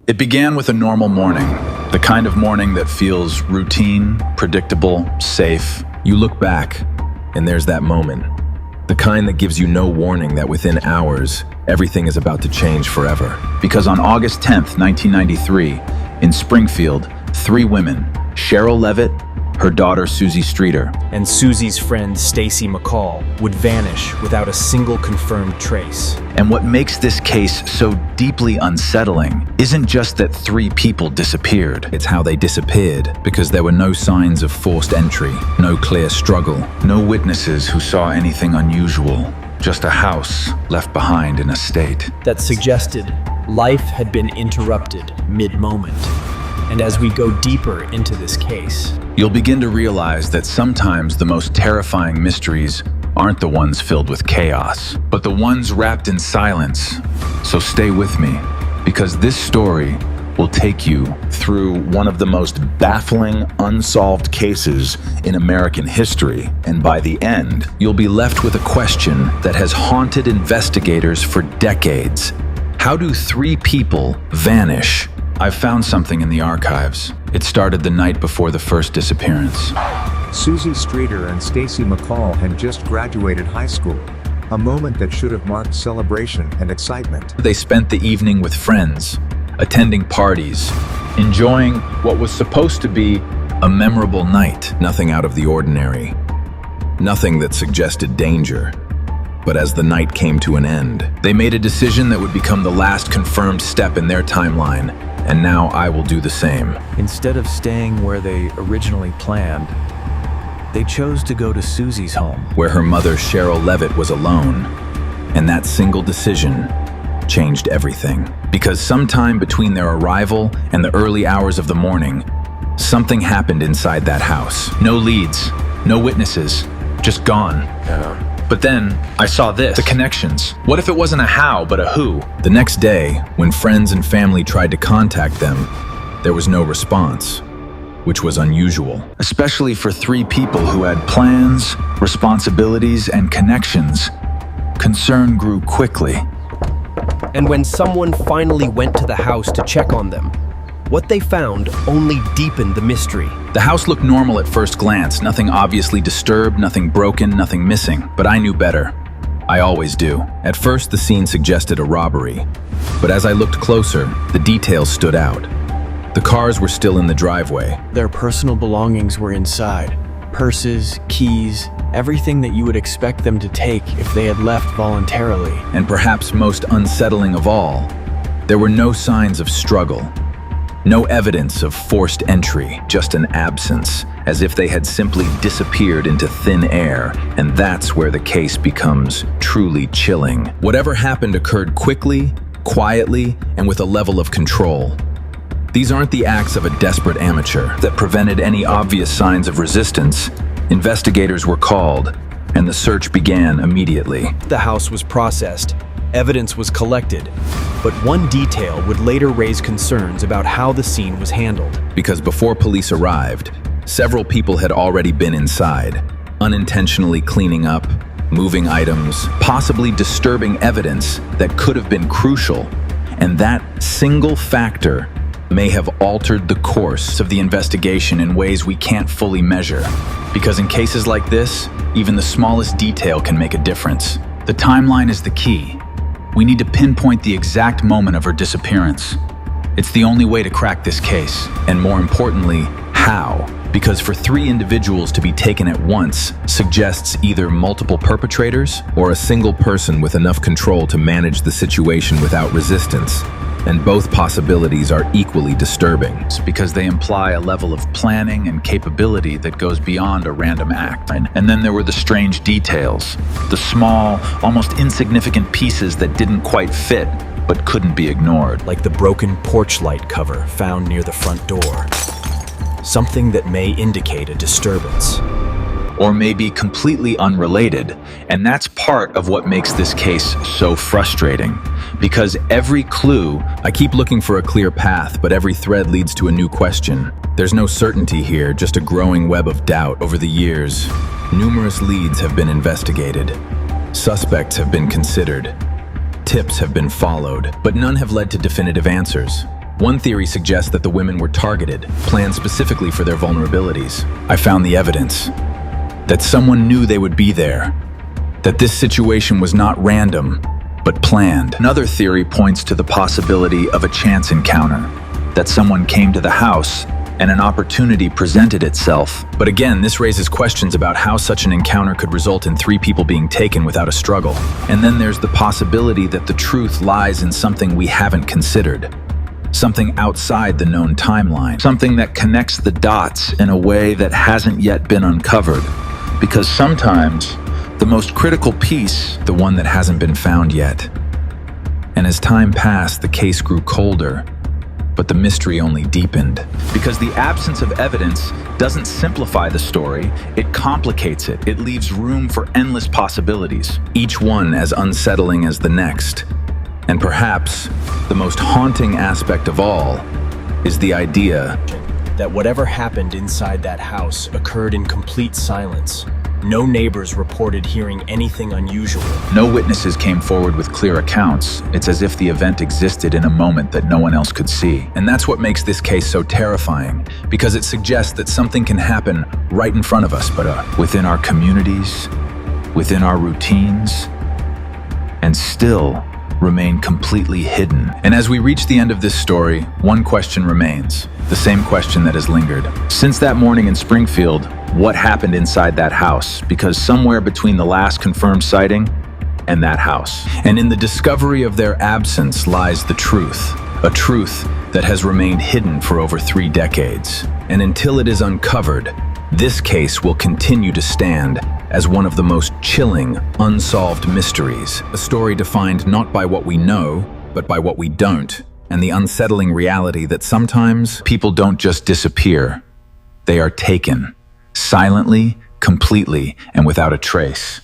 It began with a normal morning, the kind of morning that feels routine, predictable, safe. You look back, and there's that moment. The kind that gives you no warning that within hours, everything is about to change forever. Because on August 10th, 1993, in Springfield, 3 women, Sherrill Levitt, her daughter Suzie Streeter, and Suzie's friend Stacy McCall would vanish without a single confirmed trace. And what makes this case so deeply unsettling isn't just that 3 people disappeared. It's how they disappeared, because there were no signs of forced entry, no clear struggle. No witnesses who saw anything unusual, just a house left behind in a state that suggested life had been interrupted mid-moment. And as we go deeper into this case, you'll begin to realize that sometimes the most terrifying mysteries aren't the ones filled with chaos, but the ones wrapped in silence. So stay with me, because this story will take you through one of the most baffling, unsolved cases in American history. And by the end, you'll be left with a question that has haunted investigators for decades. How do 3 people vanish? I've found something in the archives. It started the night before the first disappearance. Suzie Streeter and Stacy McCall had just graduated high school, a moment that should have marked celebration and excitement. They spent the evening with friends, attending parties, enjoying what was supposed to be a memorable night. Nothing out of the ordinary. Nothing that suggested danger. But as the night came to an end, they made a decision that would become the last confirmed step in their timeline. And now I will do the same. Instead of staying where they originally planned, they chose to go to Suzie's home, where her mother, Sherrill Levitt, was alone. And that single decision changed everything. Because sometime between their arrival and the early hours of the morning, something happened inside that house. No leads, no witnesses, just gone. But then, I saw this, the connections. What if it wasn't a how, but a who? The next day, when friends and family tried to contact them, there was no response, which was unusual. Especially for 3 people who had plans, responsibilities, and connections. Concern grew quickly. And when someone finally went to the house to check on them, what they found only deepened the mystery. The house looked normal at first glance, nothing obviously disturbed, nothing broken, nothing missing. But I knew better. I always do. At first, the scene suggested a robbery. But as I looked closer, the details stood out. The cars were still in the driveway. Their personal belongings were inside. Purses, keys, everything that you would expect them to take if they had left voluntarily. And perhaps most unsettling of all, there were no signs of struggle. No evidence of forced entry, just an absence, as if they had simply disappeared into thin air, and that's where the case becomes truly chilling. Whatever happened occurred quickly, quietly, and with a level of control. These aren't the acts of a desperate amateur that prevented any obvious signs of resistance. Investigators were called, and the search began immediately. The house was processed. Evidence was collected, but one detail would later raise concerns about how the scene was handled. Because before police arrived, several people had already been inside, unintentionally cleaning up, moving items, possibly disturbing evidence that could have been crucial. And that single factor may have altered the course of the investigation in ways we can't fully measure. Because in cases like this, even the smallest detail can make a difference. The timeline is the key. We need to pinpoint the exact moment of her disappearance. It's the only way to crack this case. And more importantly, how? Because for 3 individuals to be taken at once suggests either multiple perpetrators or a single person with enough control to manage the situation without resistance. And both possibilities are equally disturbing. It's because they imply a level of planning and capability that goes beyond a random act. And then there were the strange details, the small, almost insignificant pieces that didn't quite fit, but couldn't be ignored. Like the broken porch light cover found near the front door. Something that may indicate a disturbance. Or maybe completely unrelated. And that's part of what makes this case so frustrating. Because every clue, I keep looking for a clear path, but every thread leads to a new question. There's no certainty here, just a growing web of doubt. Over the years, numerous leads have been investigated. Suspects have been considered. Tips have been followed, but none have led to definitive answers. One theory suggests that the women were targeted, planned specifically for their vulnerabilities. I found the evidence that someone knew they would be there, that this situation was not random, but planned. Another theory points to the possibility of a chance encounter, that someone came to the house and an opportunity presented itself. But again, this raises questions about how such an encounter could result in 3 people being taken without a struggle. And then there's the possibility that the truth lies in something we haven't considered, something outside the known timeline, something that connects the dots in a way that hasn't yet been uncovered. Because sometimes the most critical piece, the one that hasn't been found yet. And as time passed, the case grew colder, but the mystery only deepened. Because the absence of evidence doesn't simplify the story, it complicates it. It leaves room for endless possibilities, each one as unsettling as the next. And perhaps the most haunting aspect of all is the idea that whatever happened inside that house occurred in complete silence. No neighbors reported hearing anything unusual. No witnesses came forward with clear accounts. It's as if the event existed in a moment that no one else could see. And that's what makes this case so terrifying, because it suggests that something can happen right in front of us, but within our communities, within our routines, and still remain completely hidden. And as we reach the end of this story, one question remains, the same question that has lingered. Since that morning in Springfield, what happened inside that house? Because somewhere between the last confirmed sighting and that house, and in the discovery of their absence lies the truth, a truth that has remained hidden for over 3 decades. And until it is uncovered, this case will continue to stand as one of the most chilling, unsolved mysteries. A story defined not by what we know, but by what we don't, and the unsettling reality that sometimes people don't just disappear, they are taken, silently, completely, and without a trace.